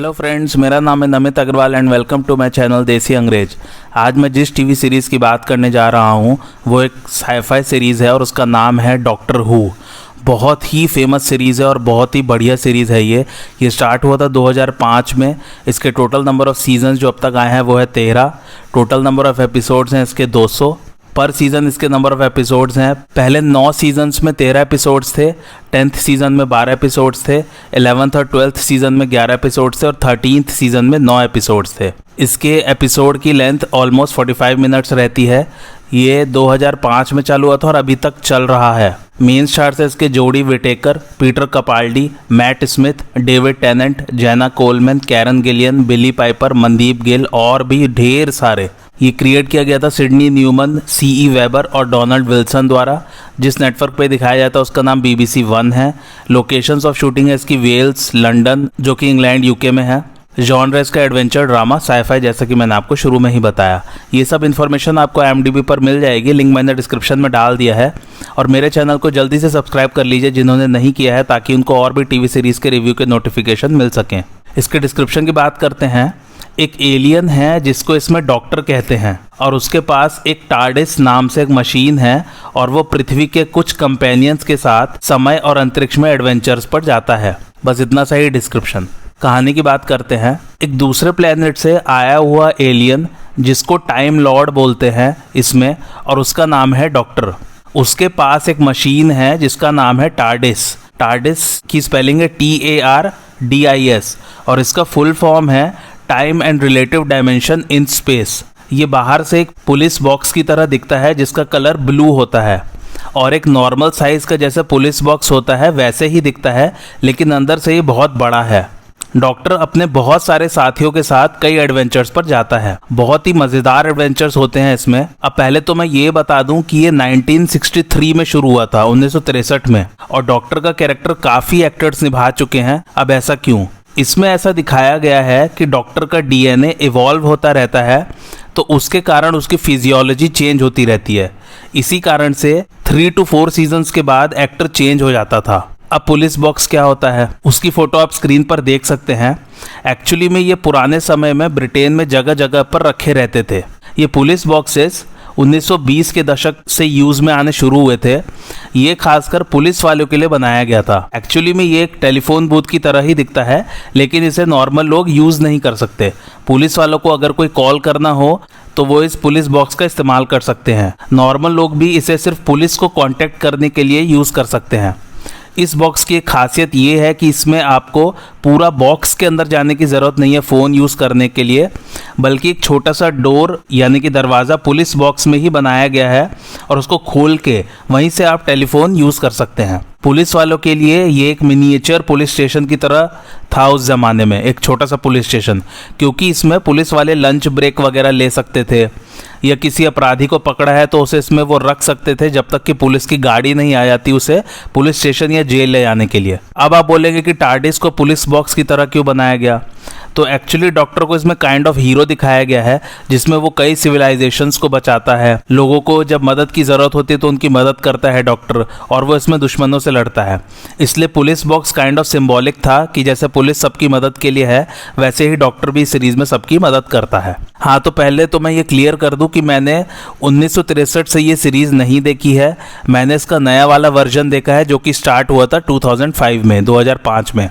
Hello friends, मेरा नाम है Namit Agrawal and welcome to my channel Desi Angrez. आज मैं जिस टीवी सीरीज़ की बात करने जा रहा हूँ वो एक साईफाई सीरीज़ है और उसका नाम है डॉक्टर हू। बहुत ही फेमस सीरीज़ है और बहुत ही बढ़िया सीरीज़ है। ये स्टार्ट हुआ था 2005 में। इसके टोटल नंबर ऑफ़ सीजन्स जो अब तक आए हैं वो है 13। टोटल नंबर ऑफ़ एपिसोड्स हैं इसके 200। पर सीज़न इसके नंबर ऑफ एपिसोड्स हैं। पहले 9 सीजन्स में 13 एपिसोड्स थे, 10th सीज़न में 12 एपिसोड्स थे, 11th और 12th सीज़न में 11 एपिसोड्स थे और 13th सीज़न में 9 एपिसोड्स थे। इसके एपिसोड की लेंथ ऑलमोस्ट 45 मिनट्स रहती है। ये 2005 में चालू हुआ था और अभी तक चल रहा है। मेन स्टार्स है इसके Jodie Whittaker, Peter Capaldi, Matt Smith, David Tennant, Jenna Coleman, Karen Gillan, Billie Piper, Mandeep Gill और भी ढेर सारे। ये क्रिएट किया गया था सिडनी न्यूमन, सीई वेबर और डोनाल्ड विल्सन द्वारा। जिस नेटवर्क पे दिखाया जाता है उसका नाम BBC 1 है। लोकेशंस ऑफ शूटिंग है इसकी वेल्स, लंदन जो कि इंग्लैंड UK में है। जॉनर इसका एडवेंचर ड्रामा साईफाई, जैसा कि मैंने आपको शुरू में ही बताया। ये सब इन्फॉर्मेशन आपको IMDb पर मिल जाएगी, लिंक मैंने डिस्क्रिप्शन में डाल दिया है। और मेरे चैनल को जल्दी से सब्सक्राइब कर लीजिए जिन्होंने नहीं किया है, ताकि उनको और भी टीवी सीरीज़ के रिव्यू के नोटिफिकेशन मिल सकें। इसके डिस्क्रिप्शन की बात करते हैं। एक एलियन है जिसको इसमें डॉक्टर कहते हैं और उसके पास एक टार्डिस नाम से एक मशीन है और वो पृथ्वी के कुछ कंपेनियंस के साथ समय और अंतरिक्ष में एडवेंचर्स पर जाता है। बस इतना सा ही डिस्क्रिप्शन। कहानी की बात करते हैं। एक दूसरे प्लेनेट से आया हुआ एलियन जिसको टाइम लॉर्ड बोलते हैं इसमें, और उसका नाम है डॉक्टर। उसके पास एक मशीन है जिसका नाम है टार्डिस। टार्डिस की स्पेलिंग है TARDIS और इसका फुल फॉर्म है time and relative dimension in space. ये बाहर से एक पुलिस बॉक्स की तरह दिखता है जिसका कलर ब्लू होता है और एक नॉर्मल साइज का जैसे पुलिस बॉक्स होता है वैसे ही दिखता है, लेकिन अंदर से ये बहुत बड़ा है। डॉक्टर अपने बहुत सारे साथियों के साथ कई एडवेंचर्स पर जाता है। बहुत ही मज़ेदार एडवेंचर्स होते हैं इसमें। अब पहले तो मैं ये बता दूं कि ये 1963 में शुरू हुआ था, 1963 में, और डॉक्टर का कैरेक्टर काफ़ी एक्टर्स निभा चुके हैं। अब ऐसा क्यों? इसमें ऐसा दिखाया गया है कि डॉक्टर का DNA इवॉल्व होता रहता है, तो उसके कारण उसकी फिजियोलॉजी चेंज होती रहती है। इसी कारण से 3 to 4 सीजन्स के बाद एक्टर चेंज हो जाता था। अब पुलिस बॉक्स क्या होता है उसकी फ़ोटो आप स्क्रीन पर देख सकते हैं। एक्चुअली में ये पुराने समय में ब्रिटेन में जगह जगह पर रखे रहते थे। ये पुलिस बॉक्सेस 1920 के दशक से यूज़ में आने शुरू हुए थे। ये खासकर पुलिस वालों के लिए बनाया गया था। एक्चुअली में ये एक टेलीफोन बूथ की तरह ही दिखता है, लेकिन इसे नॉर्मल लोग यूज़ नहीं कर सकते। पुलिस वालों को अगर कोई कॉल करना हो तो वो इस पुलिस बॉक्स का इस्तेमाल कर सकते हैं। नॉर्मल लोग भी इसे सिर्फ पुलिस को कॉन्टैक्ट करने के लिए यूज़ कर सकते हैं। इस बॉक्स की एक खासियत ये है कि इसमें आपको पूरा बॉक्स के अंदर जाने की ज़रूरत नहीं है फ़ोन यूज़ करने के लिए, बल्कि एक छोटा सा डोर यानी कि दरवाज़ा पुलिस बॉक्स में ही बनाया गया है और उसको खोल के वहीं से आप टेलीफोन यूज़ कर सकते हैं। पुलिस वालों के लिए ये एक मिनिएचर पुलिस स्टेशन की तरह था उस ज़माने में, एक छोटा सा पुलिस स्टेशन, क्योंकि इसमें पुलिस वाले लंच ब्रेक वगैरह ले सकते थे या किसी अपराधी को पकड़ा है तो उसे इसमें वो रख सकते थे जब तक कि पुलिस की गाड़ी नहीं आ जाती उसे पुलिस स्टेशन या जेल ले जाने के लिए। अब आप बोलेंगे कि टार्डिस को पुलिस बॉक्स की तरह क्यों बनाया गया? तो एक्चुअली डॉक्टर को इसमें काइंड ऑफ हीरो दिखाया गया है, जिसमें वो कई सिविलाइजेशंस को बचाता है। लोगों को जब मदद की ज़रूरत होती है तो उनकी मदद करता है डॉक्टर, और वो इसमें दुश्मनों से लड़ता है। इसलिए police box kind of symbolic था कि जैसे पुलिस सबकी मदद के लिए है, वैसे ही डॉक्टर भी इस सीरीज़ में सबकी मदद करता है। हाँ, तो पहले तो मैं ये क्लियर कर दूं कि मैंने 1963 से ये सीरीज़ नहीं देखी है। मैंने इसका नया वाला वर्जन देखा है जो कि स्टार्ट हुआ था 2005 में,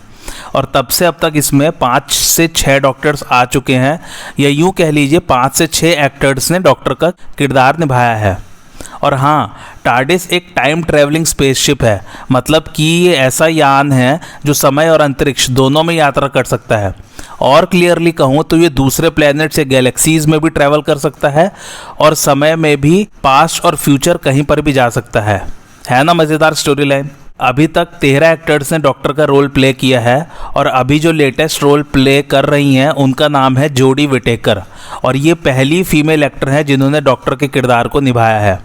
और तब से अब तक इसमें 5 से 6 डॉक्टर्स आ चुके हैं, या यूँ कह लीजिए 5 से 6 एक्टर्स ने डॉक्टर का किरदार निभाया है। और हाँ, टार्डिस एक टाइम ट्रैवलिंग स्पेसशिप है, मतलब कि ये ऐसा यान है जो समय और अंतरिक्ष दोनों में यात्रा कर सकता है। और क्लियरली कहूँ तो ये दूसरे प्लैनेट्स या गैलेक्सीज में भी ट्रैवल कर सकता है और समय में भी पास्ट और फ्यूचर कहीं पर भी जा सकता है ना मज़ेदार स्टोरी लाइन। अभी तक 13 एक्टर्स ने डॉक्टर का रोल प्ले किया है और अभी जो लेटेस्ट रोल प्ले कर रही हैं उनका नाम है जोडी विटेकर, और ये पहली फीमेल एक्टर हैं जिन्होंने डॉक्टर के किरदार को निभाया है।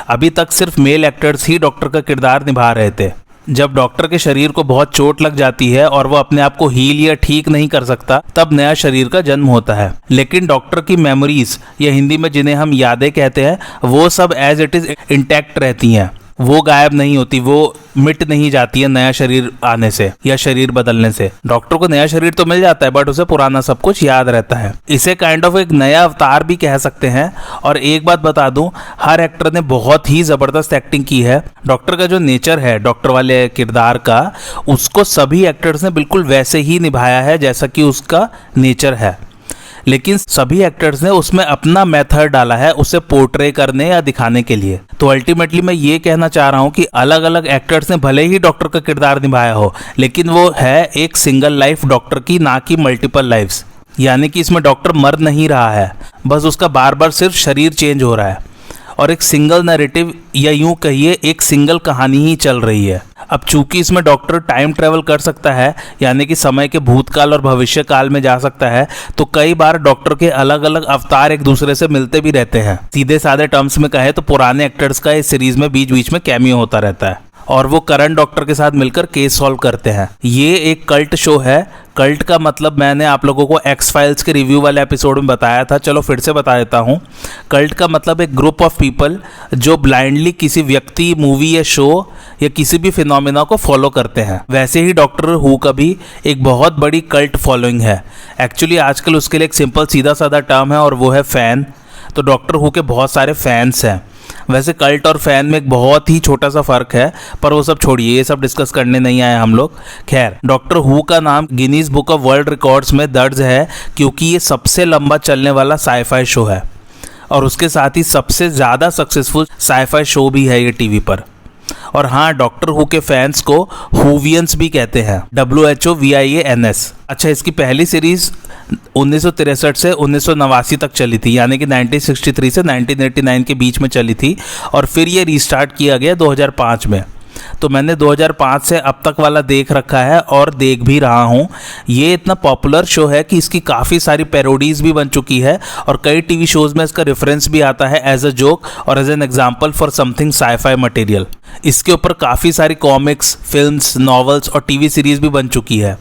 अभी तक सिर्फ मेल एक्टर्स ही डॉक्टर का किरदार निभा रहे थे। जब डॉक्टर के शरीर को बहुत चोट लग जाती है और वो अपने आप को हील या ठीक नहीं कर सकता, तब नया शरीर का जन्म होता है। लेकिन डॉक्टर की मेमोरीज, या हिंदी में जिन्हें हम यादें कहते हैं, वो सब एज इट इज़ इंटैक्ट रहती हैं। वो गायब नहीं होती, वो मिट नहीं जाती है नया शरीर आने से या शरीर बदलने से। डॉक्टर को नया शरीर तो मिल जाता है बट उसे पुराना सब कुछ याद रहता है। इसे काइंड ऑफ एक नया अवतार भी कह सकते हैं। और एक बात बता दूं, हर एक्टर ने बहुत ही जबरदस्त एक्टिंग की है। डॉक्टर का जो नेचर है, डॉक्टर वाले किरदार का, उसको सभी एक्टर्स ने बिल्कुल वैसे ही निभाया है जैसा कि उसका नेचर है। लेकिन सभी एक्टर्स ने उसमें अपना मेथड डाला है उसे पोर्ट्रे करने या दिखाने के लिए। तो अल्टीमेटली मैं ये कहना चाह रहा हूँ कि अलग अलग एक्टर्स ने भले ही डॉक्टर का किरदार निभाया हो, लेकिन वो है एक सिंगल लाइफ डॉक्टर की, ना कि मल्टीपल लाइफ्स। यानी कि इसमें डॉक्टर मर नहीं रहा है, बस उसका बार बार सिर्फ शरीर चेंज हो रहा है और एक सिंगल नैरेटिव या यूं कहिए एक सिंगल कहानी ही चल रही है। अब चूंकि इसमें डॉक्टर टाइम ट्रेवल कर सकता है, यानी कि समय के भूतकाल और भविष्य काल में जा सकता है, तो कई बार डॉक्टर के अलग अलग अवतार एक दूसरे से मिलते भी रहते हैं। सीधे साधे टर्म्स में कहे तो पुराने एक्टर्स का इस सीरीज में बीच बीच में कैमियो होता रहता है और वो करंट डॉक्टर के साथ मिलकर केस सॉल्व करते हैं। ये एक कल्ट शो है। कल्ट का मतलब मैंने आप लोगों को एक्स फाइल्स के रिव्यू वाले एपिसोड में बताया था, चलो फिर से बता देता हूँ। कल्ट का मतलब एक ग्रुप ऑफ पीपल जो ब्लाइंडली किसी व्यक्ति, मूवी या शो या किसी भी फिनोमिना को फॉलो करते हैं। वैसे ही डॉक्टर हू का भी एक बहुत बड़ी कल्ट फॉलोइंग है। एक्चुअली आजकल उसके लिए एक सिंपल सीधा साधा टर्म है और वो है फैन। तो डॉक्टर हू के बहुत सारे फैंस हैं। वैसे कल्ट और फैन में एक बहुत ही छोटा सा फर्क है, पर वो सब छोड़िए, ये सब डिस्कस करने नहीं आए हम लोग। खैर, डॉक्टर हू का नाम Guinness book of world records में दर्ज है क्योंकि ये सबसे लंबा चलने वाला साईफाई शो है और उसके साथ ही सबसे ज़्यादा सक्सेसफुल साईफाई शो भी है ये टीवी पर। और हाँ, डॉक्टर हू के फैंस को हूवियंस भी कहते हैं, WHOVIANS। अच्छा, इसकी पहली सीरीज 1963 से 1989 तक चली थी, यानी कि 1963 से 1989 के बीच में चली थी और फिर ये रीस्टार्ट किया गया 2005 में। तो मैंने 2005 से अब तक वाला देख रखा है और देख भी रहा हूँ। ये इतना पॉपुलर शो है कि इसकी काफ़ी सारी पैरोडीज भी बन चुकी है और कई टीवी शोज में इसका रेफरेंस भी आता है एज अ जोक और as an example for something sci fi material. इसके ऊपर काफ़ी सारी कॉमिक्स, फिल्म्स, नॉवेल्स और टीवी सीरीज भी बन चुकी है।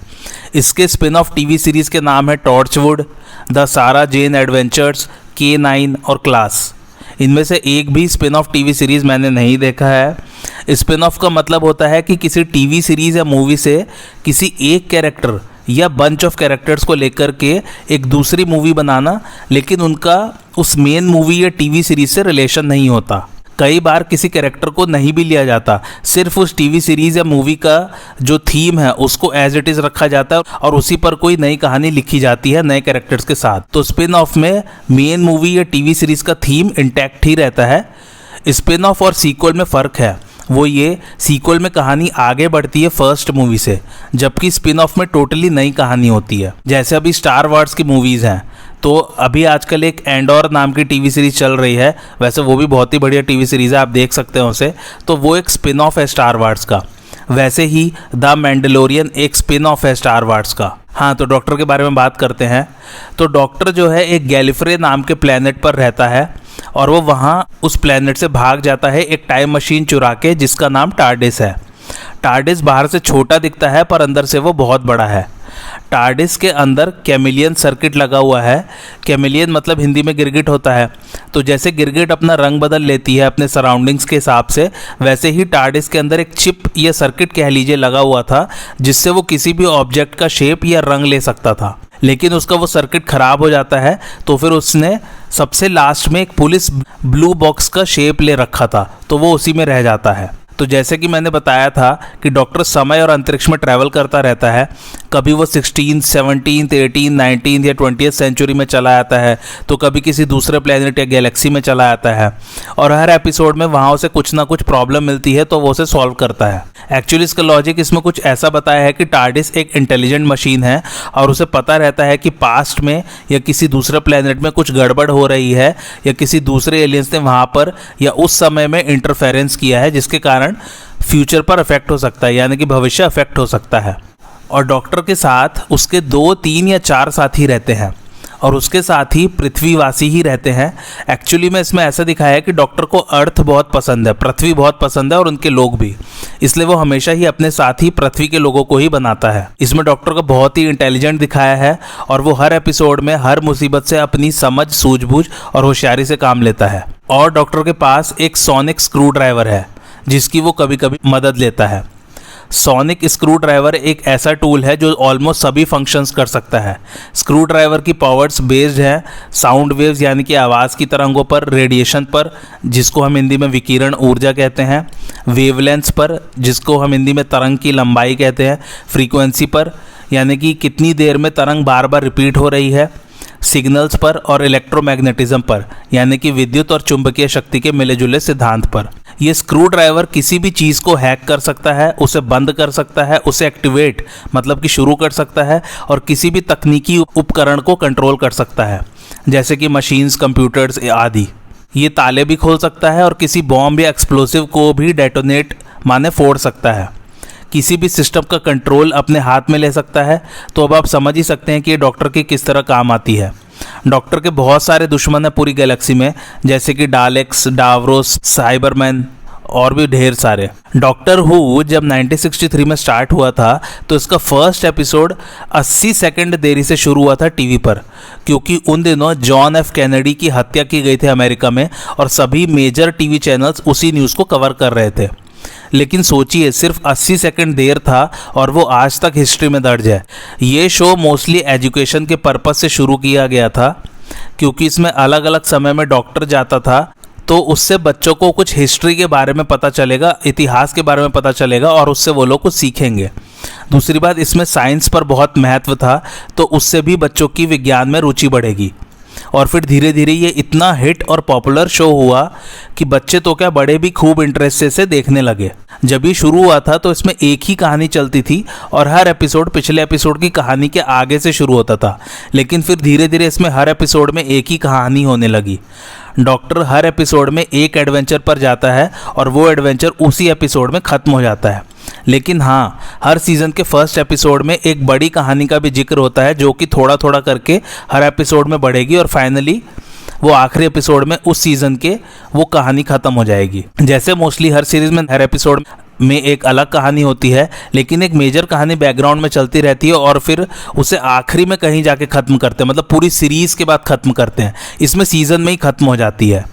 इसके स्पिन ऑफ टीवी सीरीज के नाम है टॉर्चवुड, द सारा जेन एडवेंचर्स, K9 और क्लास। इनमें से एक भी स्पिन ऑफ टीवी सीरीज मैंने नहीं देखा है। स्पिन ऑफ का मतलब होता है कि किसी टीवी सीरीज या मूवी से किसी एक कैरेक्टर या बंच ऑफ कैरेक्टर्स को लेकर के एक दूसरी मूवी बनाना, लेकिन उनका उस मेन मूवी या टीवी सीरीज से रिलेशन नहीं होता। कई बार किसी कैरेक्टर को नहीं भी लिया जाता, सिर्फ उस टीवी सीरीज या मूवी का जो थीम है उसको एज इट इज़ रखा जाता है और उसी पर कोई नई कहानी लिखी जाती है नए कैरेक्टर्स के साथ। तो स्पिन ऑफ में मेन मूवी या टीवी सीरीज का थीम इंटैक्ट ही रहता है। स्पिन ऑफ और सीक्वल में फ़र्क है, वो ये सीक्वल में कहानी आगे बढ़ती है फर्स्ट मूवी से, जबकि स्पिन ऑफ में टोटली नई कहानी होती है। जैसे अभी स्टार वार्स की मूवीज़ हैं, तो अभी आजकल एक एंडोर नाम की टीवी सीरीज चल रही है, वैसे वो भी बहुत ही बढ़िया टीवी सीरीज है, आप देख सकते हैं उसे। तो वो एक स्पिन ऑफ है स्टार वार्स का। वैसे ही द मैंडलोरियन एक स्पिन ऑफ है स्टार वार्स का। हाँ, तो डॉक्टर के बारे में बात करते हैं। तो डॉक्टर जो है एक गैलिफरे नाम के प्लेनेट पर रहता है और वो वहाँ उस प्लेनेट से भाग जाता है एक टाइम मशीन चुरा के, जिसका नाम टार्डिस है। टार्डिस बाहर से छोटा दिखता है पर अंदर से वो बहुत बड़ा है। टार्डिस के अंदर कैमिलियन सर्किट लगा हुआ है। कैमिलियन मतलब हिंदी में गिरगिट होता है। तो जैसे गिरगिट अपना रंग बदल लेती है अपने सराउंडिंग्स के हिसाब से, वैसे ही टार्डिस के अंदर एक चिप या सर्किट कह लीजिए लगा हुआ था, जिससे वो किसी भी ऑब्जेक्ट का शेप या रंग ले सकता था। लेकिन उसका वो सर्किट ख़राब हो जाता है, तो फिर उसने सबसे लास्ट में एक पुलिस ब्लू बॉक्स का शेप ले रखा था, तो वो उसी में रह जाता है। तो जैसे कि मैंने बताया था कि डॉक्टर समय और अंतरिक्ष में ट्रैवल करता रहता है। कभी वो 16th, 17th, 18th, 19th या 20th सेंचुरी में चला आता है, तो कभी किसी दूसरे प्लेनेट या गैलेक्सी में चला आता है और हर एपिसोड में वहाँ उसे कुछ ना कुछ प्रॉब्लम मिलती है, तो वो उसे सॉल्व करता है। एक्चुअली इसका लॉजिक इसमें कुछ ऐसा बताया है कि टार्डिस एक इंटेलिजेंट मशीन है और उसे पता रहता है कि पास्ट में या किसी दूसरे प्लेनेट में कुछ गड़बड़ हो रही है या किसी दूसरे एलियंस ने वहाँ पर या उस समय में इंटरफेरेंस किया है, जिसके कारण फ्यूचर पर इफेक्ट हो सकता है, यानी कि भविष्य इफेक्ट हो सकता है। और डॉक्टर के साथ उसके 2, 3 या 4 साथी रहते हैं और उसके साथ ही पृथ्वीवासी ही रहते हैं। एक्चुअली में इसमें ऐसा दिखाया है कि डॉक्टर को अर्थ बहुत पसंद है, पृथ्वी बहुत पसंद है और उनके लोग भी, इसलिए वो हमेशा ही अपने साथ ही पृथ्वी के लोगों को ही बनाता है। इसमें डॉक्टर को बहुत ही इंटेलिजेंट दिखाया है और वो हर एपिसोड में हर मुसीबत से अपनी समझ, सूझबूझ और होशियारी से काम लेता है। और डॉक्टर के पास एक सोनिक स्क्रू ड्राइवर है जिसकी वो कभी कभी मदद लेता है। सोनिक स्क्रू ड्राइवर एक ऐसा टूल है जो ऑलमोस्ट सभी फंक्शंस कर सकता है। स्क्रू ड्राइवर की पावर्स बेस्ड है साउंड वेव्स यानी कि आवाज़ की तरंगों पर, रेडिएशन पर जिसको हम हिंदी में विकिरण ऊर्जा कहते हैं, वेवलेंथ्स पर जिसको हम हिंदी में तरंग की लंबाई कहते हैं, फ्रीक्वेंसी पर यानी कि कितनी देर में तरंग बार बार रिपीट हो रही है, सिग्नल्स पर, और इलेक्ट्रोमैग्नेटिज्म पर यानी कि विद्युत और चुंबकीय शक्ति के मिले जुले सिद्धांत पर। ये स्क्रू ड्राइवर किसी भी चीज़ को हैक कर सकता है, उसे बंद कर सकता है, उसे एक्टिवेट मतलब कि शुरू कर सकता है, और किसी भी तकनीकी उपकरण को कंट्रोल कर सकता है जैसे कि मशीन्स, कंप्यूटर्स आदि। ये ताले भी खोल सकता है और किसी बॉम्ब या एक्सप्लोसिव को भी डेटोनेट माने फोड़ सकता है। किसी भी सिस्टम का कंट्रोल अपने हाथ में ले सकता है। तो अब आप समझ ही सकते हैं कि ये डॉक्टर की किस तरह काम आती है। डॉक्टर के बहुत सारे दुश्मन हैं पूरी गैलेक्सी में, जैसे कि डालेक्स, डावरोस, साइबरमैन और भी ढेर सारे। डॉक्टर हु जब 1963 में स्टार्ट हुआ था तो इसका फर्स्ट एपिसोड 80 सेकंड देरी से शुरू हुआ था टीवी पर, क्योंकि उन दिनों जॉन एफ कैनेडी की हत्या की गई थी अमेरिका में और सभी मेजर टीवी चैनल्स उसी न्यूज़ को कवर कर रहे थे। लेकिन सोचिए, सिर्फ 80 सेकंड देर था और वो आज तक हिस्ट्री में दर्ज है। ये शो मोस्टली एजुकेशन के पर्पस से शुरू किया गया था, क्योंकि इसमें अलग अलग समय में डॉक्टर जाता था तो उससे बच्चों को कुछ हिस्ट्री के बारे में पता चलेगा, इतिहास के बारे में पता चलेगा और उससे वो लोग कुछ सीखेंगे। दूसरी बात, इसमें साइंस पर बहुत महत्व था, तो उससे भी बच्चों की विज्ञान में रुचि बढ़ेगी। और फिर धीरे धीरे ये इतना हिट और पॉपुलर शो हुआ कि बच्चे तो क्या, बड़े भी खूब इंटरेस्ट से देखने लगे। जब ये शुरू हुआ था तो इसमें एक ही कहानी चलती थी और हर एपिसोड पिछले एपिसोड की कहानी के आगे से शुरू होता था। लेकिन फिर धीरे धीरे इसमें हर एपिसोड में एक ही कहानी होने लगी। डॉक्टर हर एपिसोड में एक एडवेंचर पर जाता है और वो एडवेंचर उसी एपिसोड में ख़त्म हो जाता है। लेकिन हाँ, हर सीज़न के फर्स्ट एपिसोड में एक बड़ी कहानी का भी जिक्र होता है, जो कि थोड़ा थोड़ा करके हर एपिसोड में बढ़ेगी और फाइनली वो आखिरी एपिसोड में उस सीज़न के वो कहानी ख़त्म हो जाएगी। जैसे मोस्टली हर सीरीज़ में हर एपिसोड में एक अलग कहानी होती है, लेकिन एक मेजर कहानी बैकग्राउंड में चलती रहती है और फिर उसे आखिरी में कहीं जाके ख़त्म करते हैं, मतलब पूरी सीरीज़ के बाद ख़त्म करते हैं। इसमें सीज़न में ही ख़त्म हो जाती है।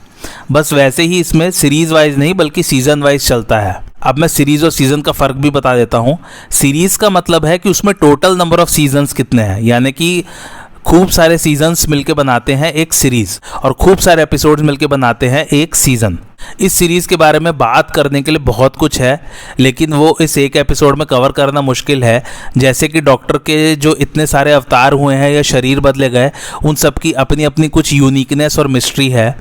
बस वैसे ही इसमें सीरीज़ वाइज नहीं बल्कि सीज़न वाइज चलता है। अब मैं सीरीज़ और सीज़न का फ़र्क भी बता देता हूँ। सीरीज़ का मतलब है कि उसमें टोटल नंबर ऑफ़ सीजन्स कितने हैं, यानी कि खूब सारे सीजन्स मिलके बनाते हैं एक सीरीज़ और खूब सारे एपिसोड्स मिलके बनाते हैं एक सीज़न। इस सीरीज़ के बारे में बात करने के लिए बहुत कुछ है, लेकिन वो इस एक एपिसोड में कवर करना मुश्किल है। जैसे कि डॉक्टर के जो इतने सारे अवतार हुए हैं या शरीर बदले गए, उन सब की अपनी अपनी कुछ यूनिकनेस और मिस्ट्री है।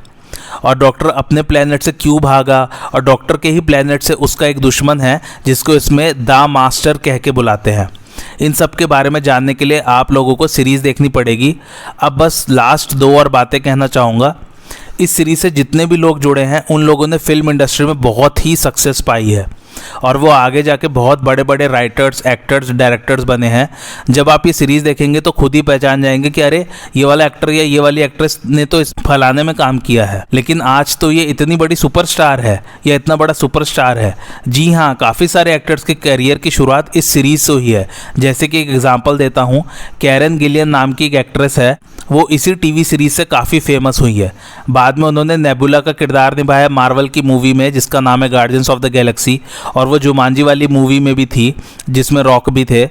और डॉक्टर अपने प्लेनेट से क्यों भागा, और डॉक्टर के ही प्लेनेट से उसका एक दुश्मन है जिसको इसमें द मास्टर कह के बुलाते हैं। इन सब के बारे में जानने के लिए आप लोगों को सीरीज़ देखनी पड़ेगी। अब बस लास्ट 2 और बातें कहना चाहूँगा। इस सीरीज़ से जितने भी लोग जुड़े हैं उन लोगों ने फिल्म इंडस्ट्री में बहुत ही सक्सेस पाई है और वो आगे जाके बहुत बड़े बड़े राइटर्स, एक्टर्स, डायरेक्टर्स बने हैं। जब आप ये सीरीज़ देखेंगे तो खुद ही पहचान जाएंगे कि अरे ये वाला एक्टर या ये वाली एक्ट्रेस ने तो इस फलाने में काम किया है। लेकिन आज तो ये इतनी बड़ी सुपरस्टार है या इतना बड़ा सुपरस्टार है। जी हाँ, काफ़ी सारे एक्टर्स के करियर की शुरुआत इस सीरीज़ से हुई है। जैसे कि एक एग्जाम्पल देता हूँ, कैरन गिलियन नाम की एक एक्ट्रेस है, वो इसी टीवी सीरीज़ से काफ़ी फेमस हुई है। बाद में उन्होंने नेबुला का किरदार निभाया मार्वल की मूवी में जिसका नाम है गार्डियंस ऑफ द गैलेक्सी, और वो जुमांजी वाली मूवी में भी थी जिसमें रॉक भी थे।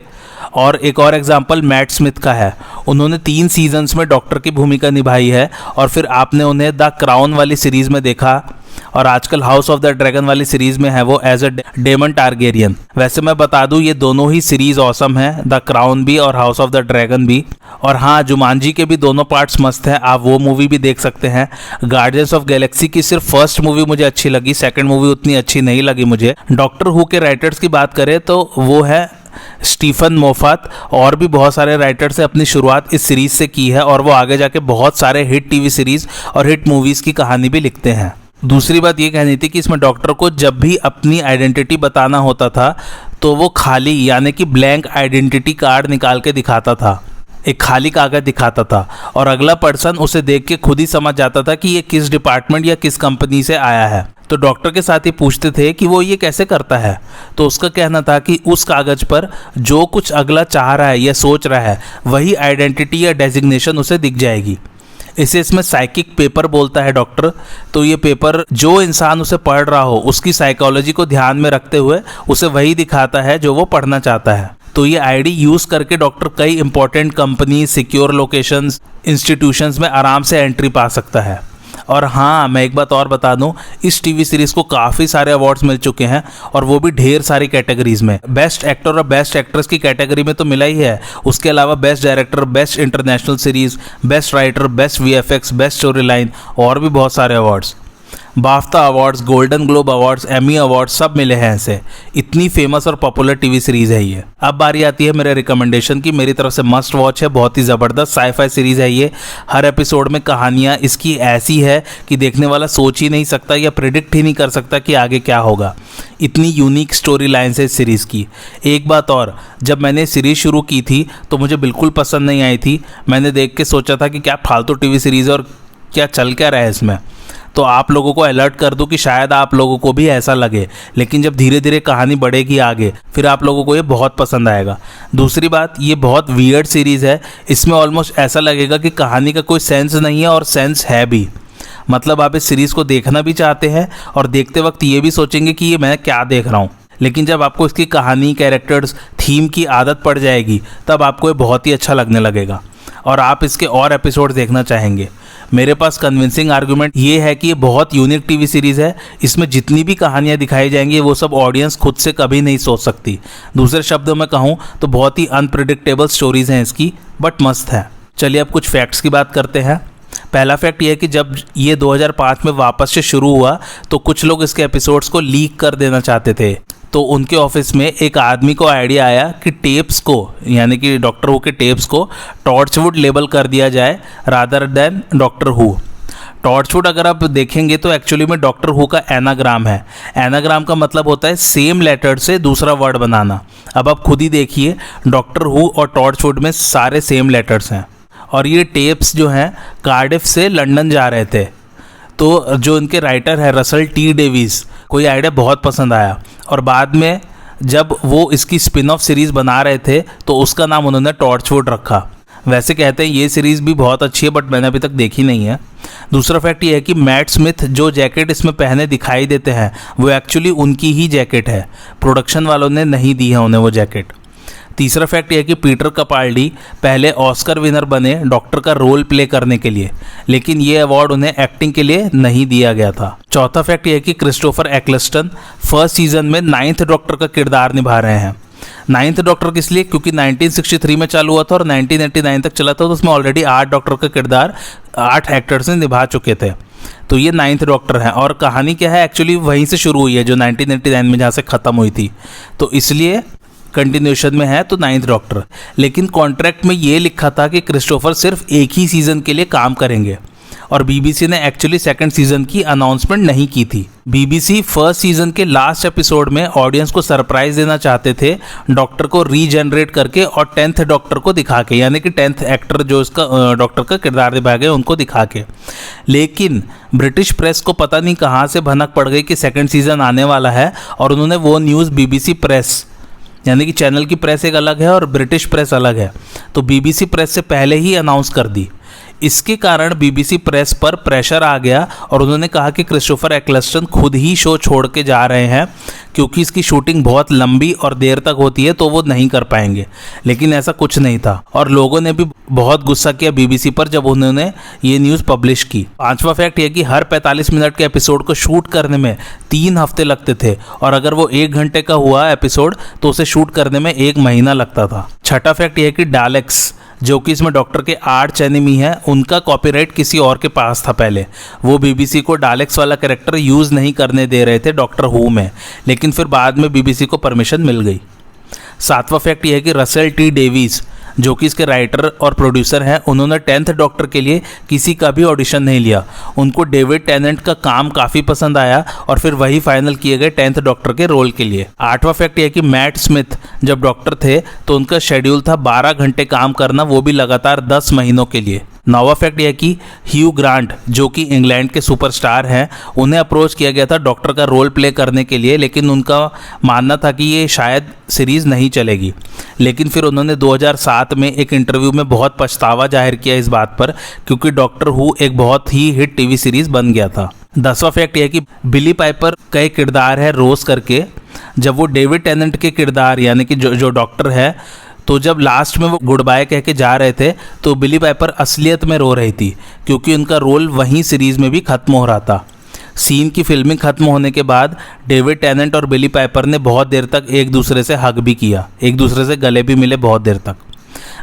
और एक और एग्जांपल मैट स्मिथ का है, उन्होंने 3 सीजन्स में डॉक्टर की भूमिका निभाई है और फिर आपने उन्हें द क्राउन वाली सीरीज़ में देखा और आजकल हाउस ऑफ द ड्रैगन वाली सीरीज़ में है वो एज अ डेमन टारगेरियन। वैसे मैं बता दूं ये दोनों ही सीरीज़ ऑसम है, द क्राउन भी और हाउस ऑफ द ड्रैगन भी। और हाँ, जुमांजी के भी दोनों पार्ट्स मस्त हैं, आप वो मूवी भी देख सकते हैं। गार्डियंस ऑफ गैलेक्सी की सिर्फ फर्स्ट मूवी मुझे अच्छी लगी, सेकंड मूवी उतनी अच्छी नहीं लगी मुझे। डॉक्टर हु के राइटर्स की बात करें तो वो है स्टीफन मोफात, और भी बहुत सारे राइटर्स ने अपनी शुरुआत इस सीरीज़ से की है और वो आगे जाके बहुत सारे हिट टीवी सीरीज़ और हिट मूवीज़ की कहानी भी लिखते हैं। दूसरी बात ये कहनी थी कि इसमें डॉक्टर को जब भी अपनी आइडेंटिटी बताना होता था तो वो खाली यानी कि ब्लैंक आइडेंटिटी कार्ड निकाल के दिखाता था, एक खाली कागज़ दिखाता था और अगला पर्सन उसे देख के खुद ही समझ जाता था कि ये किस डिपार्टमेंट या किस कंपनी से आया है। तो डॉक्टर के साथ ही पूछते थे कि वो ये कैसे करता है, तो उसका कहना था कि उस कागज़ पर जो कुछ अगला चाह रहा है या सोच रहा है वही आइडेंटिटी या डेजिग्नेशन उसे दिख जाएगी। इसे इसमें साइकिक पेपर बोलता है डॉक्टर। तो ये पेपर जो इंसान उसे पढ़ रहा हो उसकी साइकोलॉजी को ध्यान में रखते हुए उसे वही दिखाता है जो वो पढ़ना चाहता है। तो ये आईडी यूज़ करके डॉक्टर कई important company, secure locations, institutions में आराम से एंट्री पा सकता है। और हाँ, मैं एक बात और बता दूं, इस टीवी सीरीज़ को काफ़ी सारे अवार्ड्स मिल चुके हैं और वो भी ढेर सारी कैटेगरीज में। बेस्ट एक्टर और बेस्ट एक्ट्रेस की कैटेगरी में तो मिला ही है, उसके अलावा best director, best international series, best writer, best VFX, best story line और भी बहुत सारे awards. बाफ्ता awards, golden globe awards, Emmy awards सब मिले हैं इसे। इतनी फेमस और पॉपुलर टीवी सीरीज़ है ये। अब बारी आती है मेरे रिकमेंडेशन की। मेरी तरफ से मस्ट वॉच है, बहुत ही ज़बरदस्त साईफाई सीरीज़ है ये। हर एपिसोड में कहानियाँ इसकी ऐसी है कि देखने वाला सोच ही नहीं सकता या प्रिडिक्ट ही नहीं कर सकता कि आगे क्या होगा। इतनी यूनिक स्टोरी लाइन है इस सीरीज़ की। एक बात और, जब मैंने सीरीज़ शुरू की थी तो मुझे बिल्कुल पसंद नहीं आई थी। मैंने देख के सोचा था कि क्या फालतू टीवी सीरीज़ है और क्या चल क्या रहा है इसमें। तो आप लोगों को अलर्ट कर दूं कि शायद आप लोगों को भी ऐसा लगे, लेकिन जब धीरे धीरे कहानी बढ़ेगी आगे फिर आप लोगों को ये बहुत पसंद आएगा। दूसरी बात, ये बहुत वियर्ड सीरीज़ है। इसमें ऑलमोस्ट ऐसा लगेगा कि कहानी का कोई सेंस नहीं है और सेंस है भी। मतलब आप इस सीरीज़ को देखना भी चाहते हैं और देखते वक्त ये भी सोचेंगे कि ये मैं क्या देख रहा हूँ, लेकिन जब आपको इसकी कहानी, कैरेक्टर्स, थीम की आदत पड़ जाएगी तब आपको ये बहुत ही अच्छा लगने लगेगा और आप इसके और एपिसोड देखना चाहेंगे। मेरे पास कन्विंसिंग आर्गुमेंट ये है कि ये बहुत यूनिक टीवी सीरीज़ है। इसमें जितनी भी कहानियाँ दिखाई जाएंगी वो सब ऑडियंस खुद से कभी नहीं सोच सकती। दूसरे शब्दों में कहूँ तो बहुत ही अनप्रिडिक्टेबल स्टोरीज़ हैं इसकी, बट मस्त है। चलिए अब कुछ फैक्ट्स की बात करते हैं। पहला फैक्ट ये है कि जब ये 2005 में वापस से शुरू हुआ तो कुछ लोग इसके एपिसोड्स को लीक कर देना चाहते थे। तो उनके ऑफिस में एक आदमी को आइडिया आया कि टेप्स को, यानी कि डॉक्टर हू के टेप्स को टॉर्चवुड लेबल कर दिया जाए रादर देन डॉक्टर हू। टॉर्चवुड अगर आप देखेंगे तो एक्चुअली में डॉक्टर हू का एनाग्राम है। एनाग्राम का मतलब होता है सेम लेटर से दूसरा वर्ड बनाना। अब आप खुद ही देखिए, डॉक्टर हू और टॉर्चवुड में सारे सेम लेटर्स हैं। और ये टेप्स जो हैं कार्डिफ से लंदन जा रहे थे। तो जो इनके राइटर है रसल टी डेविस को ये आइडिया बहुत पसंद आया और बाद में जब वो इसकी स्पिन ऑफ सीरीज़ बना रहे थे तो उसका नाम उन्होंने टॉर्चवुड रखा। वैसे कहते हैं ये सीरीज़ भी बहुत अच्छी है, बट मैंने अभी तक देखी नहीं है। दूसरा फैक्ट ये है कि मैट स्मिथ जो जैकेट इसमें पहने दिखाई देते हैं वो एक्चुअली उनकी ही जैकेट है, प्रोडक्शन वालों ने नहीं दी है उन्हें वो जैकेट। तीसरा फैक्ट यह है कि पीटर कैपाल्डी पहले ऑस्कर विनर बने डॉक्टर का रोल प्ले करने के लिए, लेकिन ये अवार्ड उन्हें एक्टिंग के लिए नहीं दिया गया था। चौथा फैक्ट यह है कि क्रिस्टोफर एक्लेस्टन फर्स्ट सीजन में 9th डॉक्टर का किरदार निभा रहे हैं। 9th डॉक्टर किस लिए? क्योंकि 1963 में चालू हुआ था और 1989 तक चला था, तो उसमें ऑलरेडी 8 डॉक्टर का किरदार 8 एक्टर्स ने निभा चुके थे। तो ये 9th डॉक्टर है और कहानी क्या है, एक्चुअली वहीं से शुरू हुई है जो 1989 में जहाँ से ख़त्म हुई थी, तो इसलिए कंटिन्यूशन में है तो 9th डॉक्टर। लेकिन कॉन्ट्रैक्ट में ये लिखा था कि क्रिस्टोफर सिर्फ एक ही सीज़न के लिए काम करेंगे और बीबीसी ने एक्चुअली 2nd सीज़न की अनाउंसमेंट नहीं की थी। बीबीसी फर्स्ट सीज़न के लास्ट एपिसोड में ऑडियंस को सरप्राइज देना चाहते थे डॉक्टर को रीजनरेट करके और 10th डॉक्टर को दिखा के, यानी कि 10th एक्टर जो इसका डॉक्टर का किरदार निभा गए उनको दिखा के। लेकिन ब्रिटिश प्रेस को पता नहीं कहाँ से भनक पड़ गई कि 2nd सीज़न आने वाला है और उन्होंने वो न्यूज़ बीबीसी प्रेस, यानी कि चैनल की प्रेस एक अलग है और ब्रिटिश प्रेस अलग है, तो बीबीसी प्रेस से पहले ही अनाउंस कर दी। इसके कारण बीबीसी प्रेस पर प्रेशर आ गया और उन्होंने कहा कि क्रिस्टोफर एक्लेस्टन खुद ही शो छोड़ के जा रहे हैं क्योंकि इसकी शूटिंग बहुत लंबी और देर तक होती है तो वो नहीं कर पाएंगे। लेकिन ऐसा कुछ नहीं था और लोगों ने भी बहुत गुस्सा किया बीबीसी पर जब उन्होंने ये न्यूज़ पब्लिश की। पांचवा फैक्ट ये कि हर 45 मिनट के एपिसोड को शूट करने में 3 हफ्ते लगते थे और अगर वो 1 घंटे का हुआ एपिसोड तो उसे शूट करने में 1 महीना लगता था। छठा फैक्ट ये है कि डालेक्स जो कि इसमें डॉक्टर के आर्च एनिमी है, उनका कॉपीराइट किसी और के पास था पहले। वो बीबीसी को डालेक्स वाला कैरेक्टर यूज़ नहीं करने दे रहे थे डॉक्टर हू में, लेकिन फिर बाद में बीबीसी को परमिशन मिल गई। सातवां फैक्ट ये है कि रसल टी डेविस जो कि इसके राइटर और प्रोड्यूसर हैं, उन्होंने 10th डॉक्टर के लिए किसी का भी ऑडिशन नहीं लिया। उनको डेविड टेनेंट का काम काफ़ी पसंद आया और फिर वही फाइनल किए गए 10th डॉक्टर के रोल के लिए। आठवां फैक्ट यह है कि मैट स्मिथ जब डॉक्टर थे तो उनका शेड्यूल था 12 घंटे काम करना, वो भी लगातार 10 महीनों के लिए। नौवा फैक्ट यह कि ह्यू ग्रांट जो कि इंग्लैंड के सुपरस्टार हैं, उन्हें अप्रोच किया गया था डॉक्टर का रोल प्ले करने के लिए, लेकिन उनका मानना था कि ये शायद सीरीज़ नहीं चलेगी। लेकिन फिर उन्होंने 2007 में एक इंटरव्यू में बहुत पछतावा जाहिर किया इस बात पर, क्योंकि डॉक्टर हू एक बहुत ही हिट टीवी सीरीज़ बन गया था। 10वां फैक्ट यह कि बिली पाइपर का एक किरदार है रोज करके, जब वो डेविड टेनेंट के किरदार यानी कि जो डॉक्टर है, तो जब लास्ट में वो गुड बाय कह के जा रहे थे तो बिली पाइपर असलियत में रो रही थी, क्योंकि उनका रोल वहीं सीरीज़ में भी ख़त्म हो रहा था। सीन की फिल्मिंग ख़त्म होने के बाद डेविड टेनेंट और बिली पाइपर ने बहुत देर तक एक दूसरे से हग भी किया, एक दूसरे से गले भी मिले बहुत देर तक।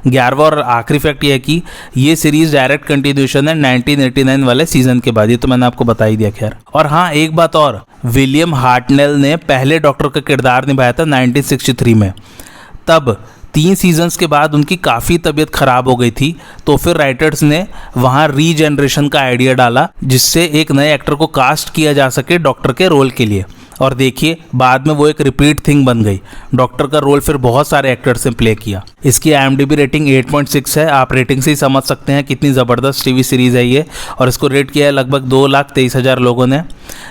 11वां और आखिरी फैक्ट यह है कि ये सीरीज़ डायरेक्ट कंटिन्यूशन है 1989 वाले सीज़न के बाद। ये तो मैंने आपको बता ही दिया खैर। और हाँ, एक बात और, विलियम हार्टनेल ने पहले डॉक्टर का किरदार निभाया था 1963 में। तब 3 सीजन्स के बाद उनकी काफ़ी तबीयत ख़राब हो गई थी, तो फिर राइटर्स ने वहाँ रीजनरेशन का आइडिया डाला, जिससे एक नए एक्टर को कास्ट किया जा सके डॉक्टर के रोल के लिए। और देखिए, बाद में वो एक रिपीट थिंग बन गई। डॉक्टर का रोल फिर बहुत सारे एक्टर्स ने प्ले किया। इसकी IMDb रेटिंग 8.6 है। आप रेटिंग से ही समझ सकते हैं कितनी ज़बरदस्त टीवी सीरीज़ है ये। और इसको रेट किया है लगभग 2,23,000 लोगों ने।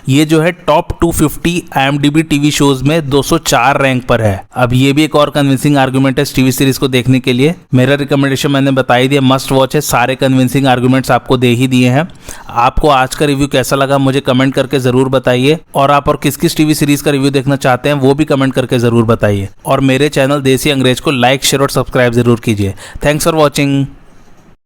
ये जो है टॉप 250 IMDb टीवी शोज़ में 204 रैंक पर है। अब ये भी एक और कन्विंसिंग आर्गूमेंट है इस टीवी सीरीज़ को देखने के लिए। मेरा रिकमेंडेशन मैंने बता ही दिया, मस्ट वॉच है। सारे कन्विंसिंग आर्गूमेंट्स आपको दे ही दिए हैं। आपको आज का रिव्यू कैसा लगा मुझे कमेंट करके ज़रूर बताइए, और आप और किस किस टीवी सीरीज़ का रिव्यू देखना चाहते हैं वो भी कमेंट करके ज़रूर बताइए। और मेरे चैनल देसी अंग्रेज को लाइक, शेयर और सब्सक्राइब ज़रूर कीजिए। Thanks for watching.